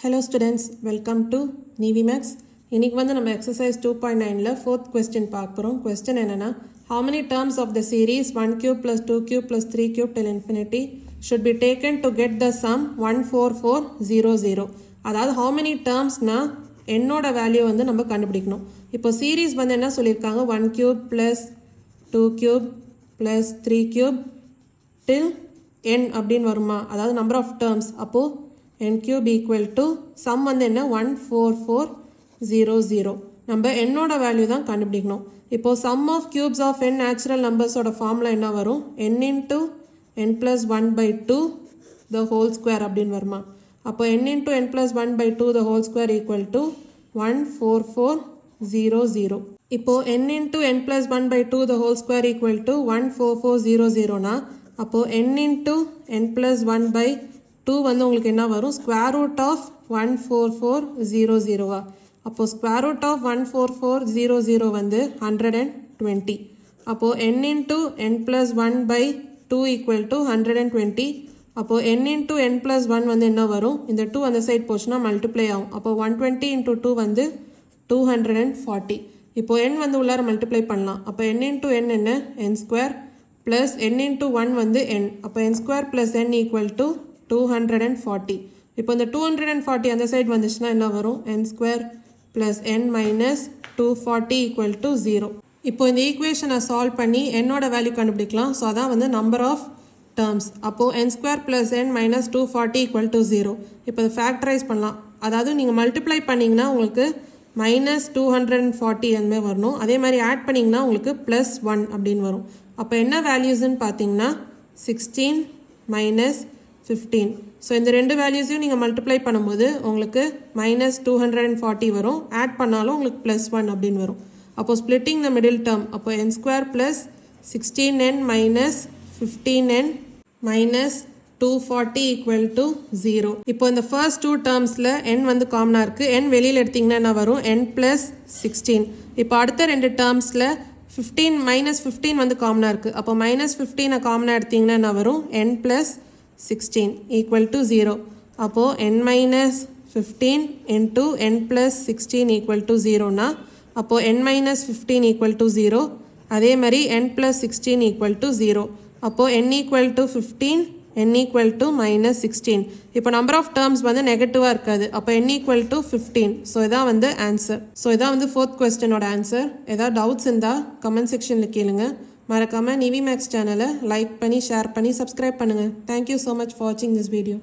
Hello students, welcome to NiveMaths. இன்னைக்கு வந்து நம்ம exercise 2.9ல fourth question பார்க்க போறோம். Question என்னன்னா, how many terms of the series 1 cube plus 2 cube plus 3 cube till infinity should be taken to get the sum 14400? அதாவது how many termsனா என்னோட value வந்து நம்ம கண்டுபிடிக்கணும். இப்போ series வந்து என்ன சொல்லிருக்காங்க, 1 cube plus 2 cube plus 3 cube till n அப்படின்னு வருமா, அதாவது number of terms. அப்போ n cube equal to sum வந்து என்ன 14400. நம்ம என்னோட வேல்யூ தான் கண்டுபிடிக்கணும். இப்போ sum of cubes of n natural numbers ஓட ஃபார்முலா என்ன வரும், n into n plus 1 by 2 the whole square அப்படின்னு வருமா. அப்போ n into n plus 1 by 2 the whole square equal to 14400. இப்போ n into n plus 1 by 2 the whole square equal to 14400 அப்போ n into n plus 1 by 2 வந்து உங்களுக்கு என்ன வரும், square root of 14400. அப்போ ஸ்கொயர் ரூட் ஆஃப் 14400 வந்து 120. அப்போ n into n plus 1 by 2 equal to 120. அப்போ n into n plus 1 வந்து என்ன வரும், இந்த 2 அந்த சைட் போச்சுன்னா மல்டிப்ளை ஆகும். அப்போ 120 into 2 வந்து 240. இப்போ n வந்து உள்ளார மல்டிப்ளை பண்ணலாம். அப்போ n into n என்ன, n square plus n into 1 வந்து n. அப்போ n square plus n equal to 240. இப்போ இந்த 240 அந்த சைடு வந்துச்சுன்னா என்ன வரும், n square plus n minus 240 equal to 0. இப்போ இந்த ஈக்குவேஷனை சால்வ் பண்ணி என்னோட வேல்யூ கண்டுபிடிக்கலாம். ஸோ அதான் வந்து நம்பர் ஆஃப் டேர்ம்ஸ். அப்போது n square plus n minus 240 equal to 0. இப்போ இதை ஃபேக்டரைஸ் பண்ணலாம். அதாவது நீங்கள் மல்டிப்ளை பண்ணிங்கன்னா உங்களுக்கு மைனஸ் 240 அதுமாதிரி வரணும். அதே மாதிரி ஆட் பண்ணிங்கன்னா உங்களுக்கு ப்ளஸ் 1 அப்படின்னு வரும். அப்போ என்ன வேல்யூஸ்ன்னு பார்த்தீங்கன்னா 16 மைனஸ் 15. ஸோ இந்த ரெண்டு வேல்யூஸையும் நீங்கள் மல்டிப்ளை பண்ணும்போது உங்களுக்கு மைனஸ் 240 வரும். ஆட் பண்ணாலும் உங்களுக்கு ப்ளஸ் 1 அப்படின்னு வரும். அப்போ ஸ்ப்ளிட்டிங் த மிடில் டேர்ம், அப்போ n square plus 16n minus 15n minus 240 equal to 0. இப்போ இந்த ஃபர்ஸ்ட் டூ டேர்ம்ஸில் n வந்து காமனாக இருக்குது. n வெளியில் எடுத்திங்கன்னா என்ன வரும், n ப்ளஸ் 16. இப்போ அடுத்த ரெண்டு டேர்ம்ஸில் 15 மைனஸ் 15 வந்து காமனாக இருக்குது. அப்போ மைனஸ் 15 காமனாக எடுத்திங்கன்னா என்ன வரும், n ப்ளஸ் 16 equal to 0. அப்போ n minus 15 into n plus 16 equal to 0 னா அப்போ n minus 15 equal to 0. அதே மாதிரி n plus 16 equal to 0. அப்போ n equal to 15, n equal to minus 16. இப்போ number of terms வந்து நெகட்டிவாக இருக்காது. அப்போ n equal to 15. ஸோ இதான் வந்து ஆன்சர். ஸோ இதான் வந்து ஃபோர்த் கொஸ்டினோட ஆன்சர். ஏதாவது டவுட்ஸ் இருந்தால் கமெண்ட் செக்ஷனில் கேளுங்க. மறக்காமல் NiveMaths சேனலை லைக் பண்ணி ஷேர் பண்ணி சப்ஸ்கிரைப் பண்ணுங்கள். தேங்க்யூ ஸோ மச் ஃபார் வாட்சிங் திஸ் வீடியோ.